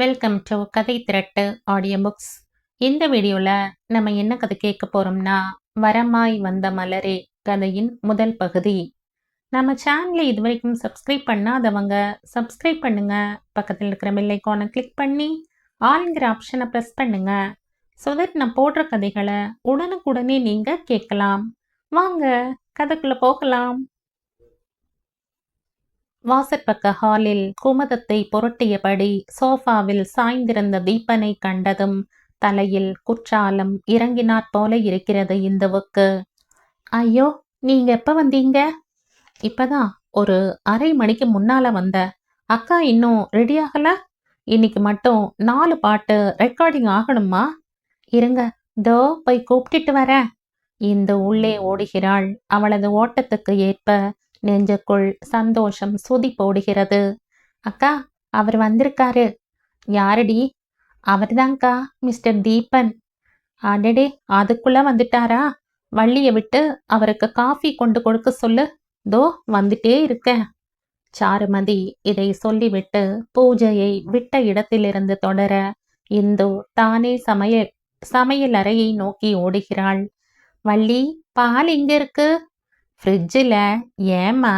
Welcome to கதை திரட்டு audio books. இந்த வீடியோவில் நம்ம என்ன கதை கேட்க போகிறோம்னா, வரமாய் வந்த மலரே கதையின் முதல் பகுதி. நம்ம சேனலை இது வரைக்கும் சப்ஸ்கிரைப் பண்ணாதவங்க சப்ஸ்கிரைப் பண்ணுங்க. பக்கத்தில் இருக்கிற பெல் ஐக்கானை கிளிக் பண்ணி ஆல்ங்கிற ஆப்ஷனை ப்ரெஸ் பண்ணுங்க. ஸோ தட் நான் போடுற கதைகளை உடனுக்குடனே நீங்கள் கேட்கலாம். வாங்க கதைக்குள்ளே போகலாம். வாசற்பக்க ஹாலில் குமுதத்தை புரட்டியபடி சோஃபாவில் சாய்ந்திருந்த தீபனை கண்டதும் தலையில் குற்றாலம் இறங்கினாற் போல இருக்கிறது இந்துவுக்கு. ஐயோ, நீங்க எப்ப வந்தீங்க? இப்பதான் ஒரு அரை மணிக்கு முன்னால வந்த. அக்கா இன்னும் ரெடி ஆகல? இன்னைக்கு மட்டும் 4 பாட்டு ரெக்கார்டிங் ஆகணுமா? இருங்க, தோ போய் கூப்பிட்டுட்டு வரேன். இந்த உள்ளே ஓடுகிறாள். அவளது ஓட்டத்துக்கு ஏற்ப நெஞ்சுக்குள் சந்தோஷம் சுதி போடுகிறது. அக்கா, அவர் வந்திருக்காரு. யாரடி? அவர்தான்க்கா, மிஸ்டர் தீபன். அடடே, அதுக்குள்ள வந்துட்டாரா? வள்ளியை விட்டு அவருக்கு காஃபி கொண்டு கொடுக்க சொல்லு. தோ வந்துட்டே இருக்கேன். சாருமதி இதை சொல்லிவிட்டு பூஜையை விட்ட இடத்திலிருந்து தொடர இந்து தானே சமையல் அறையை நோக்கி ஓடுகிறாள். வள்ளி, பால் எங்க இருக்கு? ஃப்ரிட்ஜில். ஏம்மா?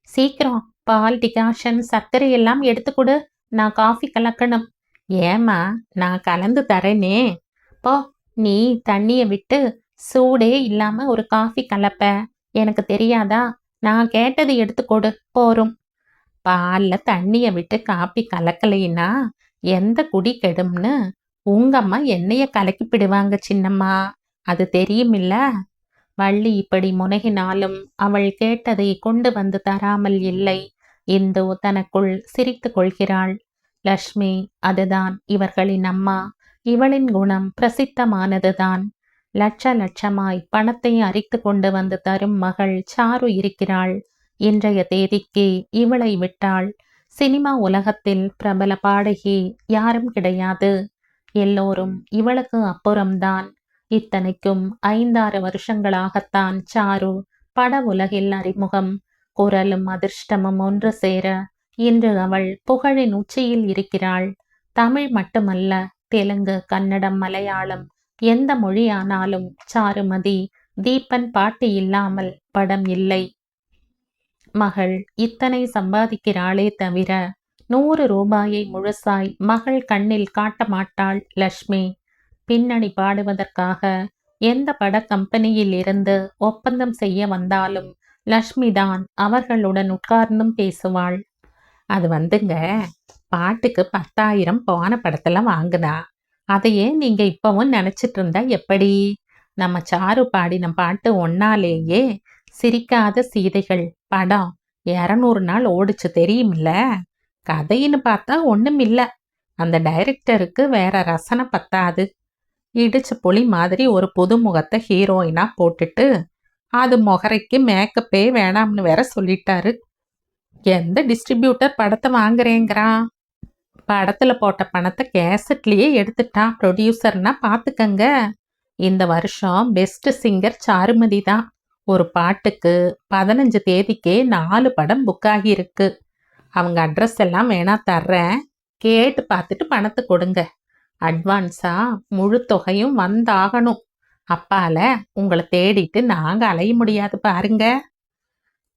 சீக்கிரம் பால், டிகாஷன், சர்க்கரை எல்லாம் எடுத்து கொடு. நான் காஃபி கலக்கணும். ஏம்மா, நான் கலந்து தரேனே. போ, நீ தண்ணியை விட்டு சூடே இல்லாமல் ஒரு காஃபி கலப்ப. எனக்கு தெரியாதா? நான் கேட்டது எடுத்து கொடு போரும். பாலில் தண்ணியை விட்டு காஃபி கலக்கலைன்னா எந்த குடி கெடும்னு உங்கம்மா என்னைய கலக்கிப்பிடுவாங்க சின்னம்மா. அது தெரியுமில்ல? வள்ளி இப்படி முனகினாலும் அவள் கேட்டதை கொண்டு வந்து தராமல் இல்லை. இந்து தனக்குள் சிரித்து கொள்கிறாள். லக்ஷ்மி அதுதான் இவர்களின் அம்மா. இவளின் குணம் பிரசித்தமானதுதான். லட்சமாய் பணத்தை அரித்து கொண்டு வந்து தரும் மகள் சாரு இருக்கிறாள். இன்றைய தேதிக்கு இவளை விட்டாள் சினிமா உலகத்தில் பிரபல பாடகி யாரும் கிடையாது. எல்லோரும் இவளுக்கு அப்புறம்தான். இத்தனைக்கும் 5-6 வருஷங்களாகத்தான் சாரு பட உலகில் அறிமுகம். குரலும் அதிர்ஷ்டமும் ஒன்று சேர இன்று அவள் புகழின் உச்சியில் இருக்கிறாள். தமிழ் மட்டுமல்ல, தெலுங்கு, கன்னடம், மலையாளம், எந்த மொழியானாலும் சாருமதி தீபன் பாட்டு இல்லாமல் படம் இல்லை. மகள் இத்தனை சம்பாதிக்கிறாளே தவிர 100 ரூபாயை முழுசாய் மகள் கண்ணில் காட்ட மாட்டாள் லக்ஷ்மி. பின்னணி பாடுவதற்காக எந்த பட கம்பெனியில் இருந்து ஒப்பந்தம் செய்ய வந்தாலும் லக்ஷ்மி தான் அவர்களுடன் உட்கார்ந்தும் பேசுவாள். அது வந்துங்க, பாட்டுக்கு 10,000 போன படத்துல வாங்குனா. அதையே நீங்க இப்பவும் நினைச்சிட்டு இருந்தா எப்படி? நம்ம சாரு பாடின பாட்டு ஒன்னாலேயே சிரிக்காத சீதைகள் படம் 200 நாள் ஓடிச்சு தெரியுமில்ல? கதைன்னு பார்த்தா ஒண்ணும் இல்ல. அந்த டைரக்டருக்கு வேற ரசனை பத்தாது. இடிச்ச புலி மாதிரி ஒரு புது முகத்தை ஹீரோயினா போட்டுட்டு அது முகரைக்கு மேக்கப்பே வேணாம்னு வேற சொல்லிட்டாரு. எந்த டிஸ்ட்ரிபியூட்டர் படத்தை வாங்குறேங்கிறான்? படத்துல போட்ட பணத்தை கேசட்லயே எடுத்துட்டான் ப்ரொடியூசர்னா பாத்துக்கங்க. இந்த வருஷம் பெஸ்ட் சிங்கர் சாருமதி தான். ஒரு பாட்டுக்கு 15 தேதிக்கே 4 படம் புக் ஆகியிருக்கு. அவங்க அட்ரஸ் எல்லாம் வேணா தர்றேன், கேட்டு பார்த்துட்டு பணத்தை கொடுங்க. அட்வான்ஸா முழு தொகையும் வந்தாகணும். அப்பால உங்களை தேடிட்டு நாங்க அலைய முடியாது பாருங்க.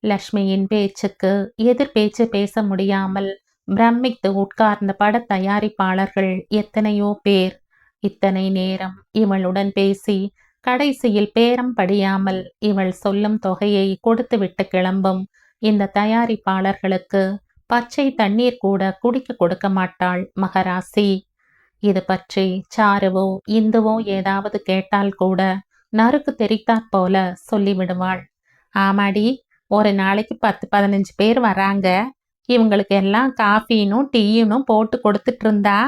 லக்ஷ்மியின் பேச்சுக்கு எதிர் பேச்சு பேச முடியாமல் பிரமித்து உட்கார்ந்த பட தயாரிப்பாளர்கள் எத்தனையோ பேர். இத்தனை நேரம் இவளுடன் பேசி கடைசியில் பேரம் படியாமல் இவள் சொல்லும் தொகையை கொடுத்துவிட்டு கிளம்பும் இந்த தயாரிப்பாளர்களுக்கு பச்சை தண்ணீர் கூட குடிக்க கொடுக்க மாட்டாள் மகராசி. இது பற்றி சாருவோ இந்துவோ ஏதாவது கேட்டால் கூட நறுக்கு தெரித்தாற் போல சொல்லிவிடுவாள். ஆமாடி, ஒரு நாளைக்கு 10-15 பேர் வராங்க. இவங்களுக்கு எல்லாம் காஃபினும் டீயினும் போட்டு கொடுத்துட்டு இருந்தா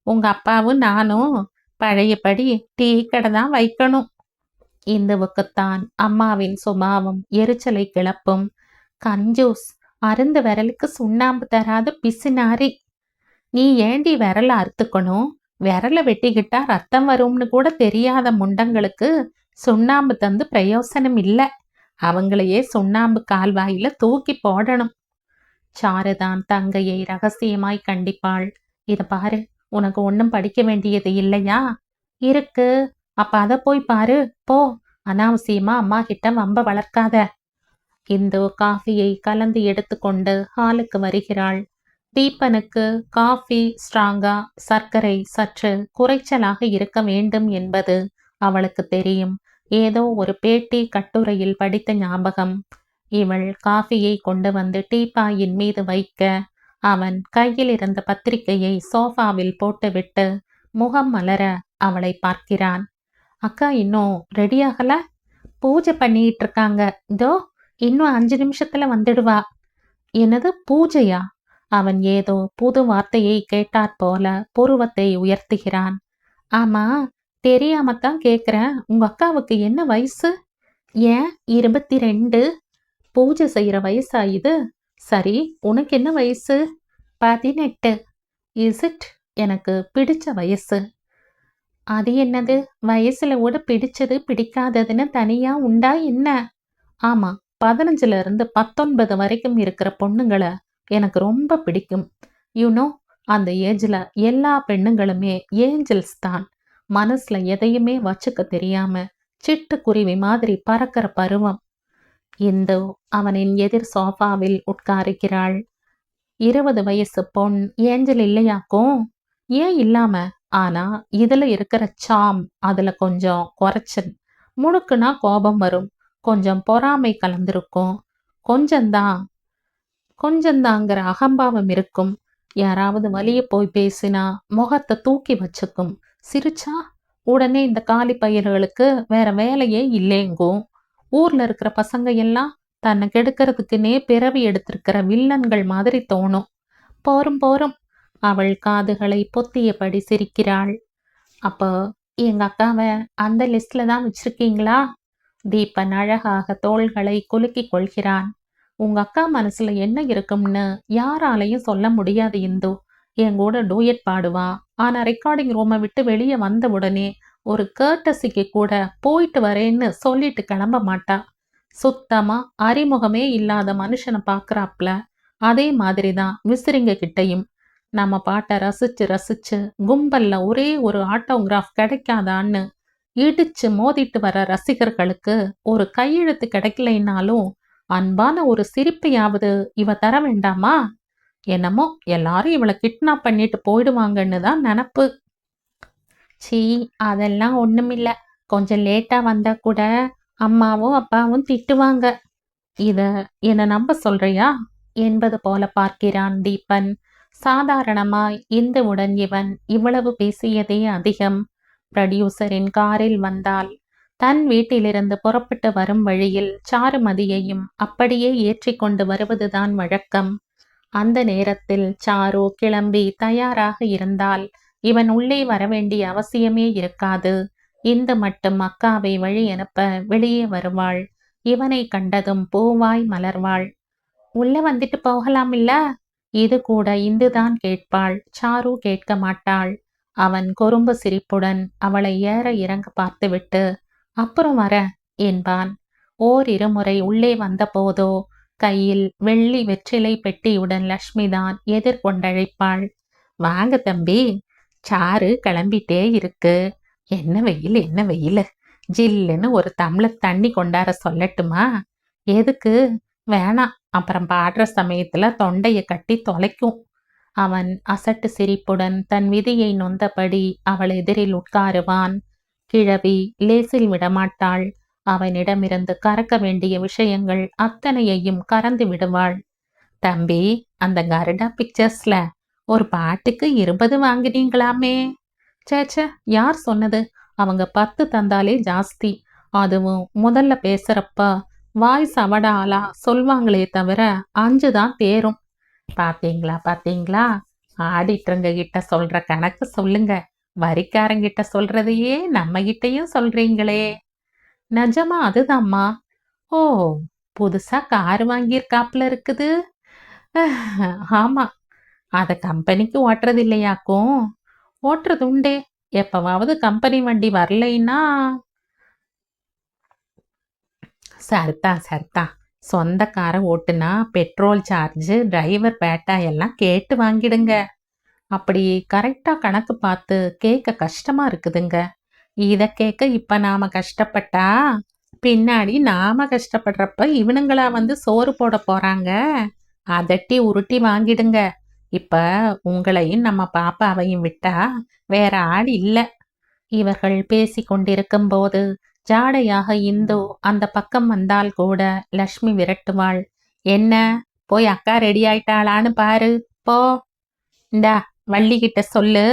உங்க அப்பாவும் நானும் பழையபடி டீ கடை தான் வைக்கணும். இந்துவுக்குத்தான் அம்மாவின் சுபாவம் எரிச்சலை கிளப்பும். கஞ்சூஸ், அருந்த விரலுக்கு சுண்ணாம்பு தராத பிசினாரி. நீ ஏண்டி விரலை அறுத்துக்கணும்? விரலை வெட்டிக்கிட்டா ரத்தம் வரும்னு கூட தெரியாத முண்டங்களுக்கு சுண்ணாம்பு தந்து பிரயோசனம் இல்லை. அவங்களையே சுண்ணாம்பு கால்வாயில தூக்கி போடணும். சாருதான் தங்கையை ரகசியமாய் கண்டிப்பாள். இத பாரு, உனக்கு ஒன்றும் படிக்க வேண்டியது இல்லையா? இருக்கு. அப்ப அத போய் பாரு. போ. அனாவசியமா அம்மா கிட்ட வம்ப வளர்க்காத. இந்து காஃபியை கலந்து எடுத்துக்கொண்டு ஹாலுக்கு வருகிறாள். தீபனுக்கு காஃபி ஸ்ட்ராங்கா, சர்க்கரை சற்று குறைச்சலாக இருக்க வேண்டும் என்பது அவளுக்கு தெரியும். ஏதோ ஒரு பேட்டி கட்டுரையில் படித்த ஞாபகம். இவள் காஃபியை கொண்டு வந்து டீப்பாயின் மீது வைக்க அவன் கையில் இருந்த பத்திரிகையை சோஃபாவில் போட்டுவிட்டு முகம் மலர அவளை பார்க்கிறான். அக்கா இன்னும் ரெடியாகல? பூஜை பண்ணிட்டு இருக்காங்க. இதோ இன்னும் 5 நிமிஷத்துல வந்துடுவா. என்னது பூஜையா? அவன் ஏதோ புது வார்த்தையை கேட்டாற்போல புருவத்தை உயர்த்துகிறான். ஆமா, தெரியாமத்தான் கேக்குறேன். உங்க அக்காவுக்கு என்ன வயசு? ஏன் 22? பூஜை செய்யற வயசா இது? சரி, உனக்கு என்ன வயசு? 18. Is it? எனக்கு பிடிச்ச வயசு. அது என்னது? வயசுல கூட பிடிச்சது பிடிக்காததுன்னு தனியா உண்டா என்ன? ஆமா, 15ல இருந்து 19 வரைக்கும் இருக்கிற பொண்ணுங்களை எனக்கு ரொம்ப பிடிக்கும். யூனோ, அந்த ஏஜ்ல எல்லா பெண்ணுங்களுமே ஏஞ்சல்ஸ் தான். மனசுல எதையுமே வச்சுக்க தெரியாம சிட்டுக்குருவி மாதிரி பறக்கிற பருவம். இந்து அவனின் எதிர் சோஃபாவில் உட்காருகிறாள். 20 வயசு பொன் ஏஞ்சல் இல்லையாக்கும்? ஏன் இல்லாம? ஆனா இதுல இருக்கிற சாம் அதுல கொஞ்சம் குறைச்சல். முணுக்குனா கோபம் வரும், கொஞ்சம் பொறாமை கலந்திருக்கும், கொஞ்சந்தாங்கிற அகம்பாவம் இருக்கும். யாராவது வலிய போய் பேசினா முகத்தை தூக்கி வச்சுக்கும். சிரிச்சா உடனே இந்த காலி பையர்களுக்கு வேற வேலையே இல்லைங்கும். ஊர்ல இருக்கிற பசங்க எல்லாம் தன்னை கெடுக்கிறதுக்குன்னே பிறவி எடுத்திருக்கிற வில்லன்கள் மாதிரி தோணும். போரும் போரும். அவள் காதுகளை பொத்தியபடி சிரிக்கிறாள். அப்போ எங்க அக்காவை அந்த லிஸ்ட்ல தான் வச்சிருக்கீங்களா? தீபன் அழகாக தோள்களை குலுக்கிக் கொள்கிறான். உங்க அக்கா மனசுல என்ன இருக்கும்னு யாராலையும் சொல்ல முடியாது இந்து. என் கூட டூயட் பாடுவா. ஆனா ரெக்கார்டிங் ரூமை விட்டு வெளியே வந்த உடனே ஒரு கர்டசிக்கு கூட போயிட்டு வரேன்னு சொல்லிட்டு கிளம்ப மாட்டா. சுத்தமா அறிமுகமே இல்லாத மனுஷனை பாக்குறாப்ல. அதே மாதிரிதான் விசிறிங்க கிட்டையும். நம்ம பாட்டை ரசிச்சு ரசிச்சு கும்பல்ல ஒரே ஒரு ஆட்டோகிராஃப் கிடைக்காதான்னு இடிச்சு மோதிட்டு வர ரசிகர்களுக்கு ஒரு கையெழுத்து கிடைக்கலைன்னாலும் அன்பான ஒரு சிரிப்பையாவது இவ தர வேண்டாமா? என்னமோ எல்லாரும் இவளை கிட்னாப் பண்ணிட்டு போயிடுவாங்கன்னு தான் நினப்பு. சீ, அதெல்லாம் ஒண்ணுமில்ல. கொஞ்சம் லேட்டா வந்தா கூட அம்மாவும் அப்பாவும் திட்டுவாங்க. இத என்ன நம்ப சொல்றியா என்பது போல பார்க்கிறான் தீபன். சாதாரணமாய் இந்துவுடன் இவன் இவ்வளவு பேசியதே அதிகம். ப்ரொடியூசரின் காரில் வந்தால் தன் வீட்டிலிருந்து புறப்பட்டு வரும் வழியில் சாருமதியையும் அப்படியே ஏற்றி கொண்டு வருவதுதான் வழக்கம். அந்த நேரத்தில் சாரு கிளம்பி தயாராக இருந்தால் இவன் உள்ளே வரவேண்டிய அவசியமே இருக்காது. இந்து மட்டும் அக்காவை வழி அனுப்ப வெளியே வருவாள். இவனை கண்டதும் பூவாய் மலர்வாள். உள்ள வந்துட்டு போகலாம் இல்ல? இது கூட இந்துதான் கேட்பாள். சாரு கேட்க மாட்டாள். அவன் குறும்பு சிரிப்புடன் அவளை ஏற இறங்க பார்த்துவிட்டு அப்புறம் வர என்பான். ஓரிருமுறை உள்ளே வந்த போதோ கையில் வெள்ளி வெற்றிலை பெட்டியுடன் லக்ஷ்மிதான் எதிர்கொண்டழைப்பாள். வாங்க தம்பி, சாரு கிளம்பிட்டே இருக்கு. என்ன வெயில் என்ன வெயில். ஜில்லுன்னு ஒரு டம்ளர் தண்ணி கொண்டார சொல்லட்டுமா? எதுக்கு? வேணாம், அப்புறம் பாடுற சமயத்துல தொண்டைய கட்டி தொலைக்கும். அவன் அசட்டு சிரிப்புடன் தன் விதியை நொந்தபடி அவள் எதிரில் உட்காருவான். கிழவி லேசில் விடமாட்டாள். அவனிடமிருந்து கறக்க வேண்டிய விஷயங்கள் அத்தனையையும் கறந்து விடுவாள். தம்பி, அந்த கருடா பிக்சர்ஸ்ல ஒரு பாட்டுக்கு 20 வாங்கினீங்களாமே? சேச்ச, யார் சொன்னது? அவங்க 10 தந்தாலே ஜாஸ்தி. அதுவும் முதல்ல பேசுறப்ப வாய் சவடாலா சொல்வாங்களே தவிர 5 தான் தேரும். பாத்தீங்களா பாத்தீங்களா, ஆடிட்டருங்க கிட்ட சொல்ற கணக்கு சொல்லுங்க, வரிக்காரங்கிட்ட சொல்றதையே நம்ம கிட்டையும் சொல்றீங்களே. நிஜமா அதுதாம்மா. ஓ, புதுசா கார் வாங்கியிருக்காப்புல இருக்குது. ஆமா, அத கம்பெனிக்கு ஓட்டுறது இல்லையாக்கும்? ஓட்டுறது உண்டே. எப்பவாவது கம்பெனி வண்டி வரலைன்னா சரிதான் சரிதான். சொந்த காரை ஓட்டுனா பெட்ரோல் சார்ஜ், டிரைவர் பேட்டா எல்லாம் கேட்டு வாங்கிடுங்க. அப்படி கரெக்டா கணக்கு பார்த்து கேட்க கஷ்டமா இருக்குதுங்க. இத கேட்க இப்ப நாம கஷ்டப்பட்டா, பின்னாடி நாம கஷ்டப்படுறப்ப இவனுங்களா வந்து சோறு போட போறாங்க. அதட்டி உருட்டி வாங்கிடுங்க. இப்ப உங்களையும் நம்ம பாப்பாவையும் விட்டா வேற ஆள் இல்ல. இவர்கள் பேசிக் கொண்டிருக்கும்போது ஜாடையாக இந்து அந்த பக்கம் வந்தால் கூட லக்ஷ்மி விரட்டுவாள். என்ன, போய் அக்கா ரெடி ஆயிட்டாளான்னு பாரு, போ. இந்தா, வள்ளிகிட்ட சொல்லு,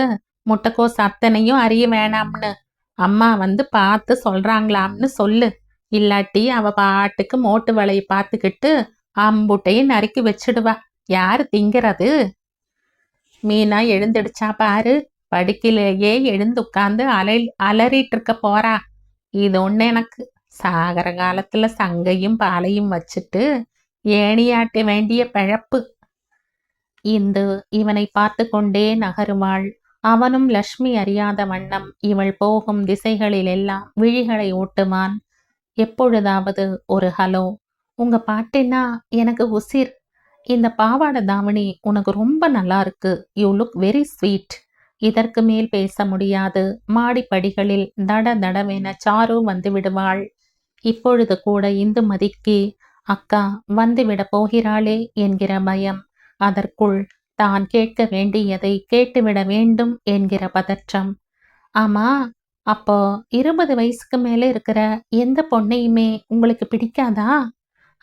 முட்டைக்கோஸ் அத்தனையும் அறிய வேணாம்னு. அம்மா வந்து பார்த்து சொல்றாங்களாம்னு சொல்லு. இல்லாட்டி அவ பாட்டுக்கு மோட்டு வலையை பார்த்துக்கிட்டு அம்புட்டையும் நறுக்கி வச்சிடுவா. யாரு திங்கிறது? மீனா எழுந்துடுச்சா பாரு. படுக்கையிலேயே எழுந்து உட்கார்ந்து அலறிட்டு இருக்க போறா. இது ஒண்ணு எனக்கு. சாகர காலத்துல சங்கையும் பாலையும் வச்சுட்டு ஏணியாட்ட வேண்டிய பிழப்பு. இந்து இவனை பார்த்து கொண்டே நகருவாள். அவனும் லக்ஷ்மி அறியாத வண்ணம் இவள் போகும் திசைகளிலெல்லாம் விழிகளை ஓட்டுவான். எப்பொழுதாவது ஒரு ஹலோ, உங்க பாட்டுன்னா எனக்கு உசிர். இந்த பாவாடை தாவணி உனக்கு ரொம்ப நல்லா இருக்கு. You look very sweet. இதற்கு மேல் பேச முடியாது. மாடிப்படிகளில் தட தடவென சாரு வந்து விடுவாள். இப்பொழுது கூட இந்துமதிக்கு அக்கா வந்துவிட போகிறாளே என்கிற பயம். அதற்குள் தான் கேட்க வேண்டியதை கேட்டுவிட வேண்டும் என்கிற பதற்றம். ஆமா, அப்போ 20 வயசுக்கு மேல இருக்கிற எந்த பொண்ணையுமே உங்களுக்கு பிடிக்காதா?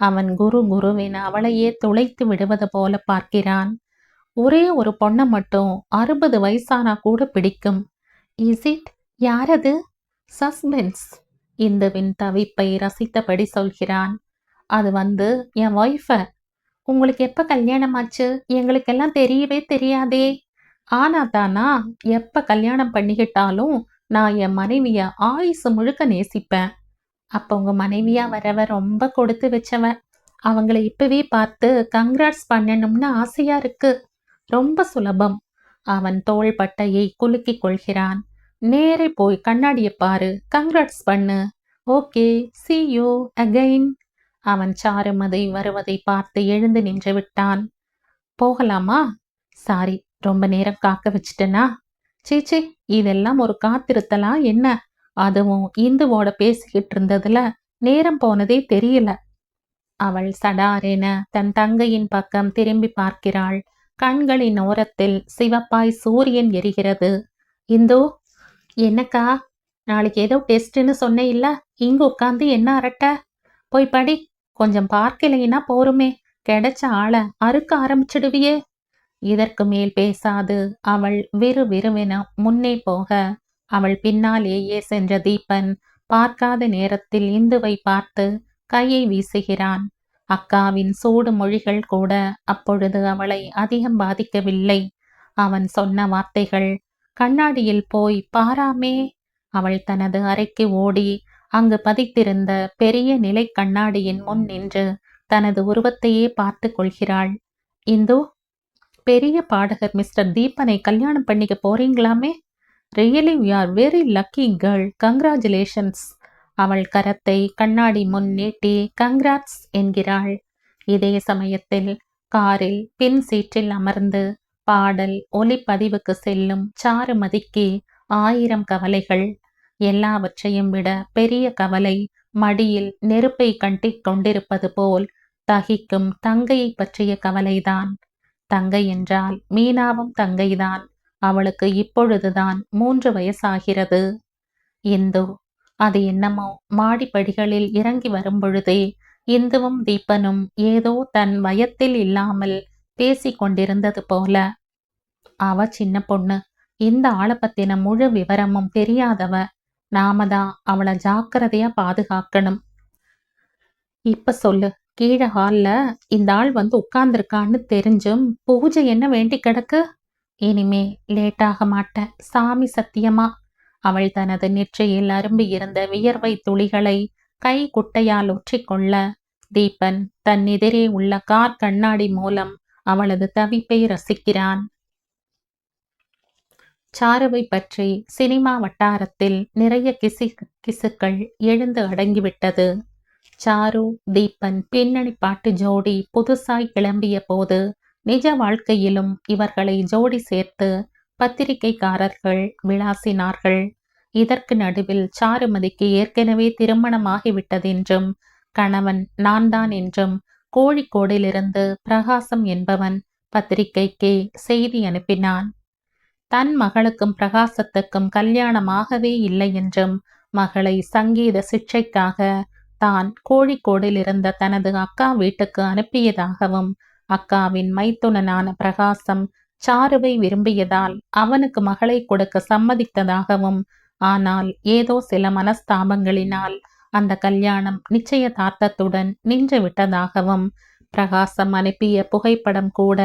அவன் குருவென அவளையே துளைத்து விடுவது போல பார்க்கிறான். ஒரே ஒரு பொண்ணை மட்டும் 60 வயசானா கூட பிடிக்கும். Is it? யாரது? சஸ்பென்ஸ். இந்துவின் தவிப்பை ரசித்தபடி சொல்கிறான். அது வந்து என் ஒய்ஃப. உங்களுக்கு எப்ப கல்யாணம் ஆச்சு? எங்களுக்கெல்லாம் தெரியவே தெரியாதே. ஆனா தானா, எப்ப கல்யாணம் பண்ணிக்கிட்டாலும் நான் என் மனைவிய ஆயுசு முழுக்க நேசிப்பேன். அப்ப உங்க மனைவியா வரவ ரொம்ப கொடுத்து வச்சவ. அவங்கள இப்பவே பார்த்து கங்க்ராட்ஸ் பண்ணணும்னு ஆசையா இருக்கு. ரொம்ப சுலபம். அவன் தோள் பட்டையை குலுக்கிக் கொள்கிறான். நேரே போய் கண்ணாடிய பாரு, கங்க்ராட்ஸ் பண்ணு. Okay, see you again. அவன் சாருமதி வருவதை பார்த்து எழுந்து நின்று விட்டான். போகலாமா? சாரி, ரொம்ப நேரம் காக்க வச்சிட்டனா? சீச்சி, இதெல்லாம் ஒரு காத்திருத்தலா என்ன? அதுவும் இந்துவோட பேசிக்கிட்டு இருந்ததுல நேரம் போனதே தெரியல. அவள் சடாரென தன் தங்கையின் பக்கம் திரும்பி பார்க்கிறாள். கண்களின் ஓரத்தில் சிவப்பாய் சூரியன் எரிகிறது. இந்து, என்னக்கா? நாளைக்கு ஏதோ டெஸ்ட்னு சொன்னே இல்ல, இங்க உட்காந்து என்ன அரட்ட? போய் படி. கொஞ்சம் பார்க்கலைன்னா போருமே, கிடைச்ச ஆளை அறுக்க ஆரம்பிச்சிடுவியே. இதற்கு மேல் பேசாது அவள் விறுவிறுவென முன்னே போக, அவள் பின்னாலேயே சென்ற தீபன் பார்க்காத நேரத்தில் இந்துவை பார்த்து கையை வீசுகிறான். அக்காவின் சூடு மொழிகள் கூட அப்பொழுது அவளை அதிகம் பாதிக்கவில்லை. அவன் சொன்ன வார்த்தைகள், கண்ணாடியில் போய் பாராமே. அவள் தனது அறைக்கு ஓடி அங்கு பதித்திருந்த பெரிய நிலை கண்ணாடியின் முன் நின்று தனது உருவத்தையே பார்த்து கொள்கிறாள். இந்து, பெரிய பாடகர் மிஸ்டர் தீபனை கல்யாணம் பண்ணிக்க போறீங்களாமே? Really you are very lucky girl. Congratulations. அவள் கரத்தை கண்ணாடி முன் நீட்டி கங்க்ராட்ஸ் என்கிறாள். இதே சமயத்தில் காரில் பின் சீற்றில் அமர்ந்து பாடல் ஒலிப்பதிவுக்கு செல்லும் சாருமதிக்கு 1000 கவலைகள். எல்லாவற்றையும் விட பெரிய கவலை மடியில் நெருப்பை கட்டிக் கொண்டிருப்பது போல் தகிக்கும் தங்கையை பற்றிய கவலைதான். தங்கை என்றால் மீனாவும் தங்கைதான். அவளுக்கு இப்பொழுதுதான் 3 வயசாகிறது. இந்து, அது என்னமோ மாடிப்படிகளில் இறங்கி வரும்பொழுதே இந்துவும் தீபனும் ஏதோ தன் வயத்தில் இல்லாமல் பேசிக் கொண்டிருந்தது போல. அவ சின்ன பொண்ணு, இந்த ஆளை பத்தின முழு விவரமும் தெரியாதவ. நாம தான் அவளை ஜாக்கிரதையா பாதுகாக்கணும். இப்ப சொல்லு, கீழே ஹால்ல இந்த ஆள் வந்து உட்கார்ந்துருக்கான்னு தெரிஞ்சும் பூஜை என்ன வேண்டி கிடக்கு? இனிமே லேட்டாக மாட்டேன், சாமி சத்தியமா. அவள் தனது நெற்றியில் அரும்பி இருந்த வியர்வை துளிகளை கை குட்டையால் ஒற்றிக்கொள்ள, தீபன் தன் எதிரே உள்ள கார் கண்ணாடி மூலம் அவளது தவிப்பை ரசிக்கிறான். சாருவை பற்றி சினிமா வட்டாரத்தில் நிறைய கிசுக்கள் எழுந்து அடங்கிவிட்டது. சாரு, தீபன் பின்னணி பாட்டு ஜோடி புதுசாய் கிளம்பிய போது நிஜ வாழ்க்கையிலும் இவர்களை ஜோடி சேர்த்து பத்திரிகைக்காரர்கள் விளாசினார்கள். இதற்கு நடுவில் சாருமதிக்கு ஏற்கனவே திருமணமாகிவிட்டதென்றும் கணவன் நான்தான் என்றும் கோழிக்கோடிலிருந்து பிரகாசம் என்பவன் பத்திரிகைக்கு செய்தி அனுப்பினான். தன் மகளுக்கும் பிரகாசத்துக்கும் கல்யாணமாகவே இல்லை என்றும் மகளை சங்கீத சிக்ஷைக்காக தான் கோழிக்கோடில் இருந்த தனது அக்கா வீட்டுக்கு அனுப்பியதாகவும் அக்காவின் மைத்துனனான பிரகாசம் சாருவை விரும்பியதால் அவனுக்கு மகளை கொடுக்க சம்மதித்ததாகவும் ஆனால் ஏதோ சில மனஸ்தாபங்களினால் அந்த கல்யாணம் நிச்சயதார்த்தத்துடன் நின்று விட்டதாகவும் பிரகாசம் அனுப்பிய புகைப்படம் கூட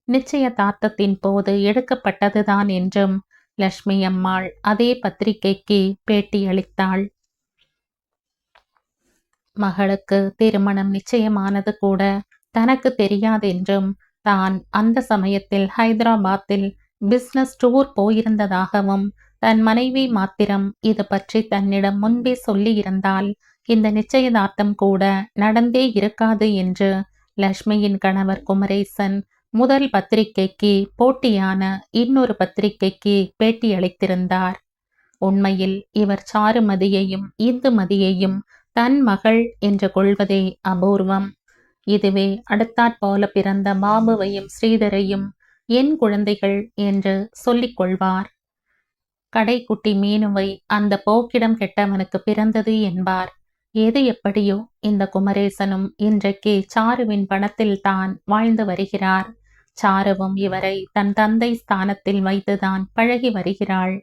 நிச்சயதார்த்தத்தின் போது எடுக்கப்பட்டதுதான் என்றும் லட்சுமி அம்மாள் அதே பத்திரிகைக்கு பேட்டியளித்தாள். மகளுக்கு திருமணம் நிச்சயமானது கூட தனக்கு தெரியாதென்றும் தான் அந்த சமயத்தில் ஹைதராபாத்தில் பிசினஸ் டூர் போயிருந்ததாகவும் தன் மனைவி மாத்திரம் இது பற்றி தன்னிடம் முன்பே சொல்லியிருந்தால் இந்த நிச்சயதார்த்தம் கூட நடந்தே இருக்காது என்று லட்சுமியின் கணவர் குமரேசன் முதல் பத்திரிகைக்கு போட்டியான இன்னொரு பத்திரிகைக்கு பேட்டியளித்திருந்தார். உண்மையில் இவர் சாருமதியையும் இந்துமதியையும் தன் மகள் என்று கொள்வதே அபூர்வம். இதுவே அடுத்தாற்போல பிறந்த பாபுவையும் ஸ்ரீதரையும் என் குழந்தைகள் என்று சொல்லிக் கொள்வார். கடைக்குட்டி மீனுவை அந்த போக்கிடம் கெட்டவனுக்கு பிறந்தது என்பார். எது எப்படியோ இந்த குமரேசனும் இன்றைக்கு சாருவின் பணத்தில் தான் வாழ்ந்து வருகிறார். சாருவும் இவரை தன் தந்தை ஸ்தானத்தில் வைத்துதான் பழகி வருகிறாள்.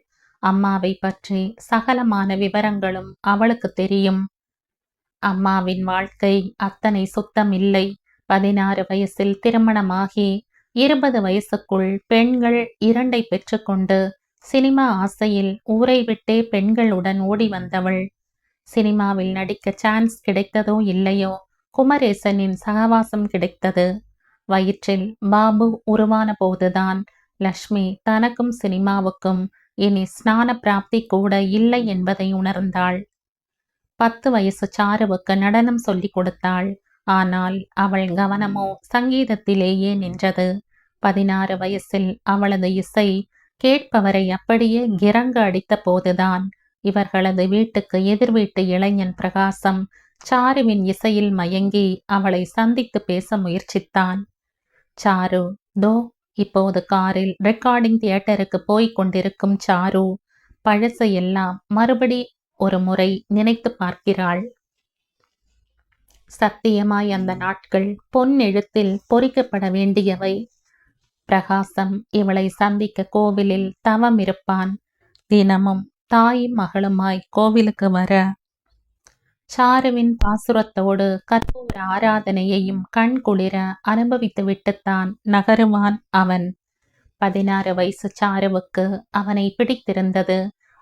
அம்மாவை பற்றி சகலமான விவரங்களும் அவளுக்கு தெரியும். அம்மாவின் வாழ்க்கை அத்தனை சுத்தம் இல்லை. 16 வயசில் திருமணமாகி 20 வயசுக்குள் பெண்கள் 2 பெற்றுக்கொண்டு சினிமா ஆசையில் ஊரை விட்டே பெண்களுடன் ஓடி வந்தவள். சினிமாவில் நடிக்க சான்ஸ் கிடைத்ததோ இல்லையோ குமரேசனின் சகவாசம் கிடைத்தது. வயிற்றில் பாபு உருவான போதுதான் லட்சுமி தனக்கும் சினிமாவுக்கும் இனி ஸ்நான பிராப்தி கூட இல்லை என்பதை உணர்ந்தாள். 10 வயசு சாருவுக்கு நடனம் சொல்லிக் கொடுத்தாள். ஆனால் அவள் கவனமோ சங்கீதத்திலேயே நின்றது. 16 வயசில் அவளது இசை கேட்பவரை அப்படியே கிறங்க அடித்த போதுதான் இவர்களது வீட்டுக்கு எதிர் வீட்டு இளைஞன் பிரகாசம் சாருவின் இசையில் மயங்கி அவளை சந்தித்து பேச முயற்சித்தான். சாரு தோ இப்போது காரில் ரெக்கார்டிங் தியேட்டருக்கு போய்க் கொண்டிருக்கும் சாரு பழசையெல்லாம் மறுபடி ஒரு முறை நினைத்து பார்க்கிறாள். சத்தியமாய் அந்த நாட்கள் பொன் எழுத்தில் பொறிக்கப்பட வேண்டியவை. பிரகாசம் இவளை சந்திக்க கோவிலில் தவம் இருப்பான். தினமும் தாயும் மகளுமாய் கோவிலுக்கு வர சாருவின் பாசுரத்தோடு கற்பூர ஆராதனையையும் கண் குளிர அனுபவித்து விட்டுத்தான் நகருவான் அவன். 16 வயசு சாருவுக்கு அவனை பிடித்திருந்தது.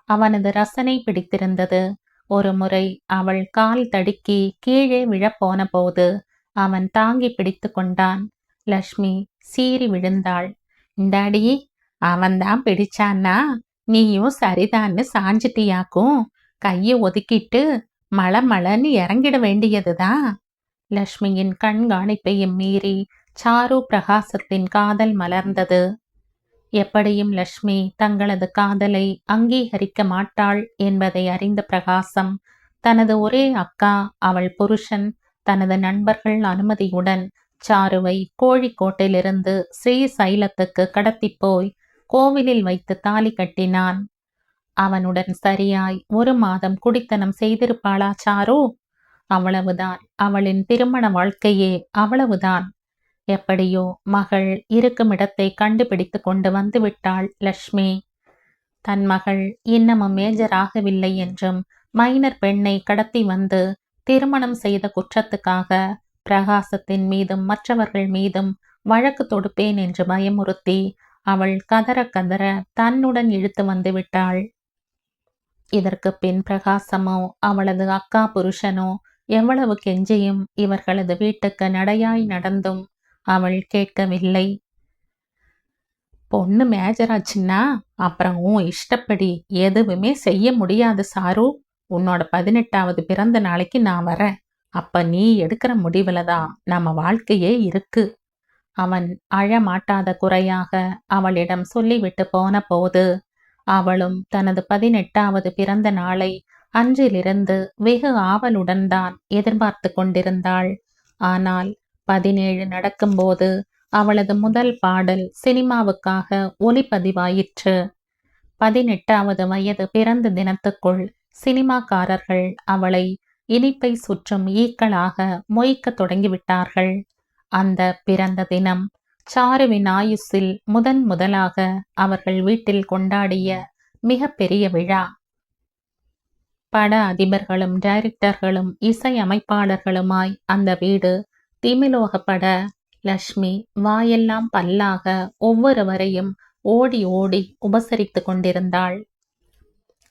அவனது ரசனை பிடித்திருந்தது. ஒரு முறை அவள் கால் தடுக்கி கீழே விழப்போன போது அவன் தாங்கி பிடித்து கொண்டான். லட்சுமி சீறி விழுந்தாள். இந்தாடி, அவன்தான் பிடிச்சான்னா நீயும் சரிதான்னு சாஞ்சிட்டியாக்கும். கையை ஒதுக்கிட்டு மளமளன்னு இறங்கிட வேண்டியதுதான். லட்சுமியின் கண்காணிப்பையும் மீறி சாரு பிரகாசத்தின் காதல் மலர்ந்தது. எப்படியும் லட்சுமி தங்களது காதலை அங்கீகரிக்க மாட்டாள் என்பதை அறிந்த பிரகாசம் தனது ஒரே அக்கா, அவள் புருஷன், தனது நண்பர்கள் அனுமதியுடன் சாருவை கோழிக்கோட்டிலிருந்து ஸ்ரீசைலத்துக்கு கடத்தி போய் கோவிலில் வைத்து தாலி கட்டினான். அவனுடன் சரியாய் 1 மாதம் குடித்தனம் செய்திருப்பாளா சாரு? அவ்வளவுதான். அவளின் திருமண வாழ்க்கையே அவ்வளவுதான். எப்படியோ மகள் இருக்கும் இடத்தை கண்டுபிடித்து கொண்டு வந்து விட்டாள் லட்சுமி. தன் மகள் இன்னமும் மேஜர் ஆகவில்லை என்றும் மைனர் பெண்ணை கடத்தி வந்து திருமணம் செய்த குற்றத்துக்காக பிரகாசத்தின் மீதும் மற்றவர்கள் மீதும் வழக்கு தொடுப்பேன் என்று பயமுறுத்தி அவள் கதற கதற தன்னுடன் இழுத்து வந்து விட்டாள். இதற்கு பின் பிரகாசமோ அவளது அக்கா புருஷனோ எவ்வளவு கெஞ்சியும் இவர்களது வீட்டுக்கு நடையாய் நடந்தும் அவள் கேட்கவில்லை. பொண்ணு மேஜராச்சுன்னா அப்புறம் உன் இஷ்டப்படி எதுவுமே செய்ய முடியாது சாரு. உன்னோட 18வது பிறந்த நாளைக்கு நான் வரேன். அப்ப நீ எடுக்கிற முடிவுல தான் நம்ம வாழ்க்கையே இருக்கு. அவன் அழமாட்டாத குறையாக அவளிடம் சொல்லிவிட்டு போன போது அவளும் தனது 18வது பிறந்த நாளை அன்றிலிருந்து வெகு ஆவலுடன் தான் எதிர்பார்த்து கொண்டிருந்தாள். ஆனால் 17 நடக்கும்போது அவளது முதல் பாடல் சினிமாவுக்காக ஒளிப்பதிவாயிற்று. 18வது வயது பிறந்த தினத்துக்குள் சினிமாக்காரர்கள் அவளை இனிப்பை சுற்றும் ஈக்களாக மொய்க்க தொடங்கிவிட்டார்கள். அந்த பிறந்த தினம் சாருவின் ஆயுസ്സിல் முதலாக அவர்கள் வீட்டில் கொண்டாடிய மிக பெரிய விழா. பட அதிபர்களும் டைரக்டர்களும் இசையமைப்பாளர்களுமாய் அந்த வீடு திமிலோகப்பட லட்சுமி வாயெல்லாம் பல்லாக ஒவ்வொருவரையும் ஓடி ஓடி உபசரித்து கொண்டிருந்தாள்.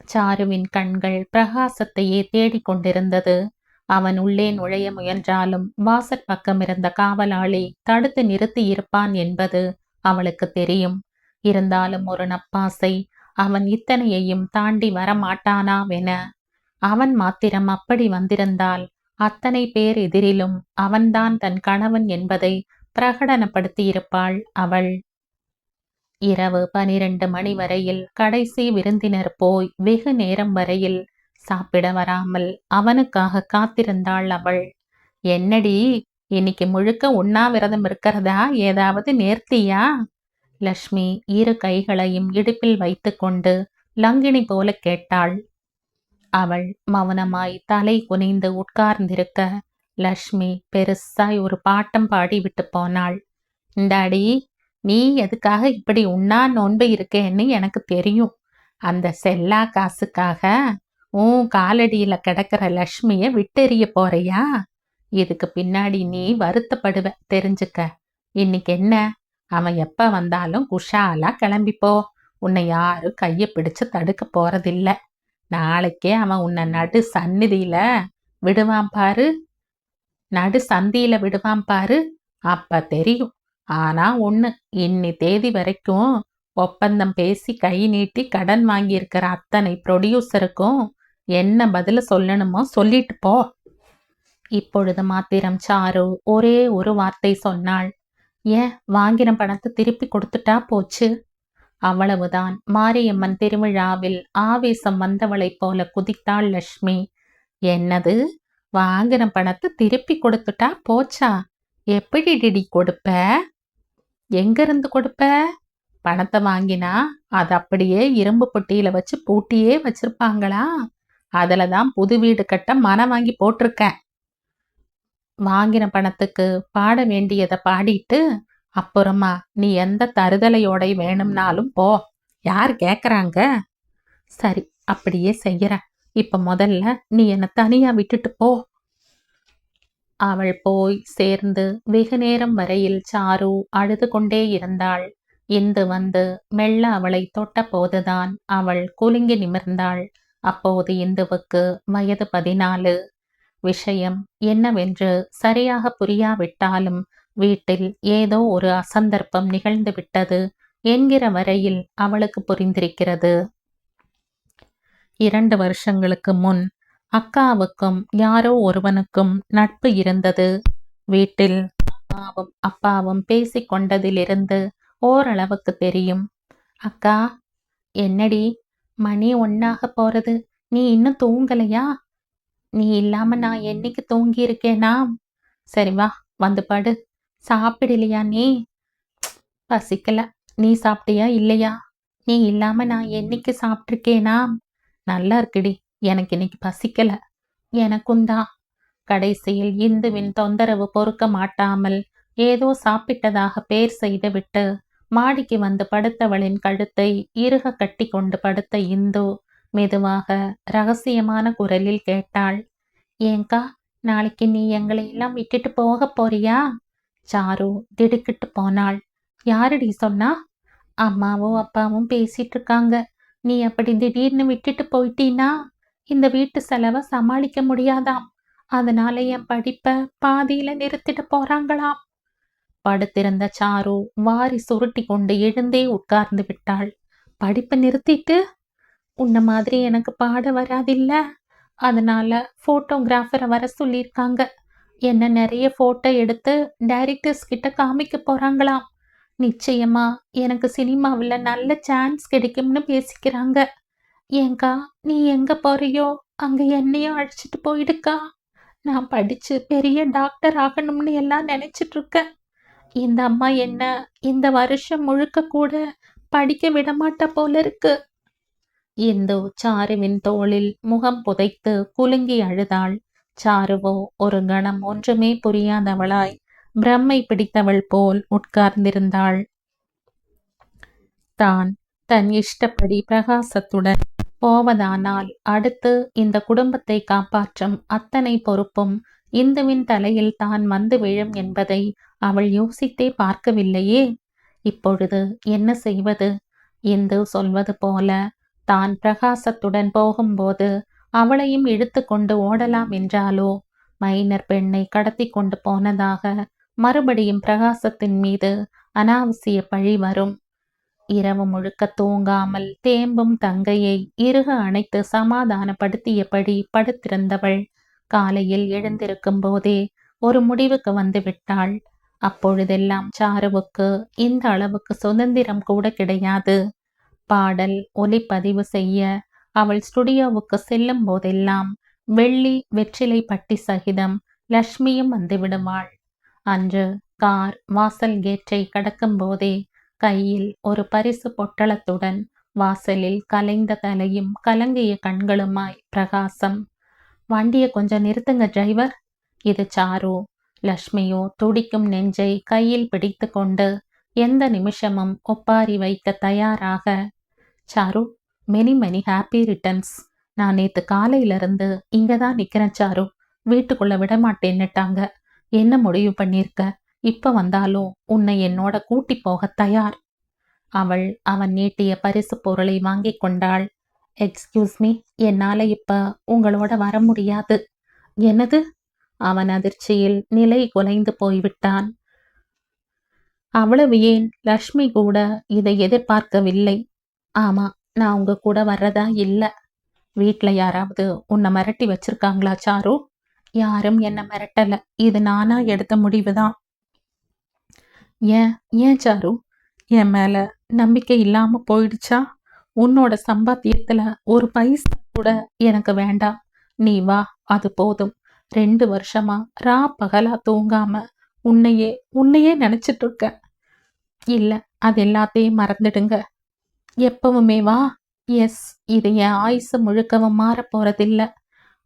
சாருவின் கண்கள் பிரகாசத்தையே தேடிக்கொண்டிருந்தது. அவன் உள்ளே நுழைய முயன்றாலும் வாசற்பக்கம் இருந்த காவலாளி தடுத்து நிறுத்தி இருப்பான் என்பது அவளுக்கு தெரியும். இருந்தாலும் ஒரு நப்பாசை அவன் இத்தனையையும் தாண்டி வரமாட்டானாவென. அவன் மாத்திரம் அப்படி வந்திருந்தால் அத்தனை பேர் எதிரிலும் அவன்தான் தன் கணவன் என்பதை பிரகடனப்படுத்தியிருப்பாள் அவள். இரவு 12 மணி வரையில் கடைசி விருந்தினர் போய் வெகு நேரம் வரையில் சாப்பிட வராமல் அவனுக்காக காத்திருந்தாள் அவள். என்னடி, இன்னைக்கு முழுக்க உண்ணாவிரதம் இருக்கிறதா? ஏதாவது நேர்த்தியா? லட்சுமி இரு கைகளையும் இடுப்பில் வைத்து கொண்டு லங்கினி போல கேட்டாள். அவள் மௌனமாய் தலை குனிந்து உட்கார்ந்திருக்க லட்சுமி பெருசாய் ஒரு பாட்டம் பாடிவிட்டு போனாள். இந்தாடி, நீ எதுக்காக இப்படி உண்ணா நோன்பு இருக்கேன்னு எனக்கு தெரியும். அந்த செல்லா காசுக்காக உன் காலடியில கிடக்கிற லட்சுமிய விட்டெறிய போறியா? இதுக்கு பின்னாடி நீ வருத்தப்படுவ, தெரிஞ்சுக்க. இன்னைக்கு என்ன, அவன் எப்ப வந்தாலும் குஷாலா கிளம்பிப்போ. உன்னை யாரும் கைய பிடிச்சு தடுக்க போறதில்ல. நாளைக்கே அவன் உன்னை நடு சந்நிதியில விடுவான் பாரு, நடு சந்தியில விடுவான் பாரு, அப்ப தெரியும். ஆனா ஒண்ணு, இன்னி தேதி வரைக்கும் ஒப்பந்தம் பேசி கை நீட்டி கடன் வாங்கியிருக்கிற அத்தனை ப்ரொடியூசருக்கும் என்ன பதில சொல்லணுமோ சொல்லிட்டு போ. இப்பொழுது மாத்திரம் சாரு ஒரே ஒரு வார்த்தை சொன்னாள். ஏன், வாங்கின பணத்தை திருப்பி கொடுத்துட்டா போச்சு. அவ்வளவுதான். மாரியம்மன் திருவிழாவில் ஆவேசம் வந்தவளைப் போல குதித்தாள் லட்சுமி. என்னது, வாங்கின பணத்தை திருப்பி கொடுத்துட்டா போச்சா? எப்படி டிடி கொடுப்ப? எங்கிருந்து கொடுப்ப? பணத்தை வாங்கினா அது அப்படியே இரும்பு பொட்டியில வச்சு பூட்டியே வச்சிருப்பாங்களா? அதுலதான் புது வீடு கட்ட மனம் வாங்கி போட்டிருக்கேன். வாங்கின பணத்துக்கு பாட வேண்டியதை பாடிட்டு அப்புறமா நீ எந்த தருதலையோட வேணும்னாலும் போ. யார் கேக்குறாங்க? சரி, அப்படியே செய்யறேன். இப்ப முதல்ல நீ என்னை தனியா விட்டுட்டு போ. அவள் போய் சேர்ந்து வெகு நேரம் வரையில் சாரு அழுது கொண்டே இருந்தாள். இந்து வந்து மெல்ல அவளை தொட்ட போதுதான் அவள் குலுங்கி நிமிர்ந்தாள். அப்போது இந்துவுக்கு வயது 14. விஷயம் என்னவென்று சரியாக புரியாவிட்டாலும் வீட்டில் ஏதோ ஒரு அசந்தர்ப்பம் நிகழ்ந்து விட்டது என்கிற வரையில் அவளுக்கு புரிந்திருக்கிறது. 2 வருஷங்களுக்கு முன் அக்காவுக்கும் யாரோ ஒருவனுக்கும் நட்பு இருந்தது. வீட்டில் அம்மாவும் அப்பாவும் பேசிக் கொண்டதிலிருந்து ஓரளவுக்கு தெரியும். அக்கா, என்னடி, மணி 1 போறது, நீ இன்னும் தூங்கலையா? நீ இல்லாம நான் என்னைக்கு தூங்கி இருக்கேனா? சரி வா, வந்து படு. சாப்பிடலையா நீ? பசிக்கல. நீ சாப்பிட்டியா இல்லையா? நீ இல்லாம நான் என்னைக்கு சாப்பிட்டிருக்கேனா? நல்லா இருக்குடி, எனக்கு இன்னைக்கு பசிக்கல. எனக்கும் தான். கடைசியில் இந்துவின் தொந்தரவு பொறுக்க மாட்டாமல் ஏதோ சாப்பிட்டதாக பேர் செய்துவிட்டு மாடிக்கு வந்து படுத்தவளின் கழுத்தை இறுக கட்டி கொண்டு படுத்த இந்து மெதுவாக ரகசியமான குரலில் கேட்டாள். ஏங்கா, நாளைக்கு நீ எங்களை எல்லாம் விட்டுட்டு போக போறியா? சாரு திடுக்கிட்டு போனாள். யாரடி சொன்னா? அம்மாவும் அப்பாவும் பேசிட்டு இருக்காங்க. நீ அப்படி திடீர்னு விட்டுட்டு போயிட்டீனா இந்த வீட்டு செலவை சமாளிக்க முடியாதாம். அதனால என் படிப்பை பாதியில நிறுத்திட்டு போறாங்களாம். படுத்திருந்த சாரு வாரி சுருட்டி கொண்டு எழுந்தே உட்கார்ந்து விட்டாள். படிப்பை நிறுத்திட்டு? உன்ன மாதிரி எனக்கு பாட வராதில்ல, அதனால போட்டோகிராஃபரை வர சொல்லியிருக்காங்க. என்ன நிறைய போட்டோ எடுத்து டைரக்டர்ஸ் கிட்ட காமிக்க போறாங்களாம். நிச்சயமா எனக்கு சினிமாவில் நல்ல சான்ஸ் கிடைக்கும்னு பேசிக்கிறாங்க. ஏங்கா, நீ எங்க போறியோ அங்க என்னையும் அழைச்சிட்டு போயிடுக்கா. நான் படிச்சு பெரிய டாக்டர் ஆகணும்னு எல்லாம் நினைச்சிட்டு இருக்கேன். இந்த அம்மா என்ன இந்த வருஷம் முழுக்க கூட படிக்க விடமாட்டா போல இருக்கு. இந்து சாருவின் தோளில் முகம் புதைத்து குலுங்கி அழுதாள். சாருவோ ஒரு கணம் ஒன்றுமே புரியாதவளாய் பிரம்மை பிடித்தவள் போல் உட்கார்ந்திருந்தாள். தான் தன் இஷ்டப்படி பிரகாசத்துடன் போவதானால் அடுத்து இந்த குடும்பத்தை காப்பாற்றும் அத்தனை பொறுப்பும் இந்துவின் தலையில் தான் வந்து விழும் என்பதை அவள் யோசித்தே பார்க்கவில்லையே. இப்பொழுது என்ன செய்வது? இந்து சொல்வது போல தான் பிரகாசத்துடன் போகும்போது அவளையும் இழுத்து கொண்டு ஓடலாம் என்றாலோ, மைனர் பெண்ணை கடத்தி கொண்டு போனதாக மறுபடியும் பிரகாசத்தின் மீது அனாவசிய பழி வரும். இரவு முழுக்க தூங்காமல் தேம்பும் தங்கையை இறுக அணைத்து சமாதானப்படுத்தியபடி படுத்திருந்தவள் காலையில் எழுந்திருக்கும் போதே ஒரு முடிவுக்கு வந்து விட்டாள். அப்பொழுதெல்லாம் சாருவுக்கு இந்த அளவுக்கு சுதந்திரம் கூட கிடையாது. பாடல் ஒலிப்பதிவு செய்ய அவள் ஸ்டுடியோவுக்கு செல்லும் போதெல்லாம் வெள்ளி வெற்றிலை பட்டி சகிதம் லக்ஷ்மியும் வந்து விடுவாள். அன்று கார் வாசல் கேட்டை கடக்கும் போதே கையில் ஒரு பரிசு பொட்டலத்துடன் வாசலில் கலைந்த தலையும் கலங்கிய கண்களுமாய் பிரகாசம். வண்டியை கொஞ்சம் நிறுத்துங்க டிரைவர். இது சாரு. லக்ஷ்மியோ துடிக்கும் நெஞ்சை கையில் பிடித்து கொண்டு எந்த நிமிஷமும் ஒப்பாரி வைக்க தயாராக. Sir, many many happy returns. நான் நேற்று காலையிலிருந்து இங்கே தான் நிற்கிறேன் சாரு. வீட்டுக்குள்ள விடமாட்டேன்னுட்டாங்க. என்ன முடிவு பண்ணியிருக்க? இப்ப வந்தாலும் உன்னை என்னோட கூட்டி போக தயார். அவள் அவன் நீட்டிய பரிசு பொருளை வாங்கி கொண்டாள். எக்ஸ்கியூஸ் மீ, என்னால இப்ப உங்களோட வர முடியாது. என்னது? அவன் அதிர்ச்சியில் நிலை குலைந்து போய்விட்டான். அவ்வளவு ஏன்? லக்ஷ்மி கூட இதை எதிர்பார்க்கவில்லை. ஆமா, நான் உங்க கூட வர்றதா இல்லை. வீட்டில் யாராவது உன்னை மிரட்டி வச்சிருக்காங்களா சாரு? யாரும் என்ன மிரட்டல. இது நானா எடுத்த முடிவுதான். ஏன் ஏன் சாரு, என் மேல நம்பிக்கை இல்லாம போயிடுச்சா? உன்னோட சம்பாத்தியத்துல ஒரு பைசா கூட எனக்கு வேண்டாம். நீ வா, அது போதும். 2 வருஷமா ரா பகலா தூங்காம உன்னையே நினைச்சிட்டு இருக்க. இல்ல, அது எல்லாத்தையும் மறந்துடுங்க. எப்பவுமே வா. எஸ், இது என் ஆயுசு முழுக்கவும் மாற போறதில்ல.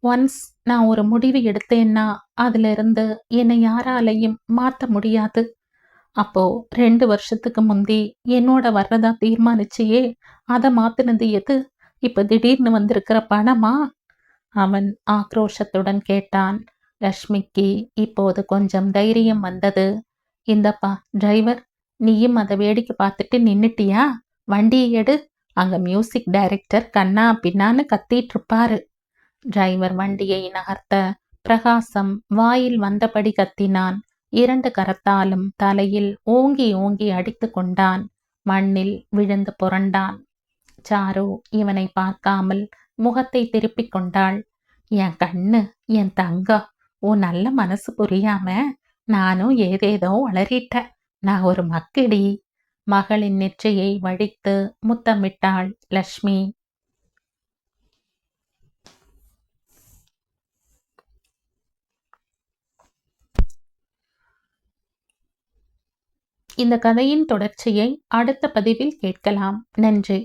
ஒன்ஸ் நான் ஒரு முடிவு எடுத்தேன்னா அதுல இருந்து என்னை யாராலையும் மாற்ற முடியாது. அப்போ 2 வருஷத்துக்கு முந்தி என்னோட வர்றதா தீர்மானிச்சியே, அதை மாத்தினது எது? இப்ப திடீர்னு வந்திருக்கிற பணமா? அவன் ஆக்ரோஷத்துடன் கேட்டான். லக்ஷ்மிக்கு இப்போது கொஞ்சம் தைரியம் வந்தது. இந்தப்பா டிரைவர், நீயும் அதை வேடிக்கை பார்த்துட்டு நின்னுட்டியா? வண்டியை எடு. அங்க மியூசிக் டைரக்டர் கண்ணா பின்னான்னு கத்திட்டு இருப்பாரு. டிரைவர் வண்டியை நகர்த்த பிரகாசம் வாயில் வந்தபடி கத்தினான். 2 கரத்தாலும் தலையில் ஓங்கி ஓங்கி அடித்து கொண்டான். மண்ணில் விழுந்து புரண்டான். சாரு இவனை பார்க்காமல் முகத்தை திருப்பிக் கொண்டாள். என் கண்ணு, என் தங்கம், உன் நல்ல மனசு புரியாம நானும் ஏதேதோ வளரிட்டேன். நான் ஒரு மக்கிடி. மகளின் நெற்றியை வழித்து முத்தமிட்டாள் லக்ஷ்மி. இந்த கதையின் தொடர்ச்சியை அடுத்த பதிவில் கேட்கலாம். நன்றி.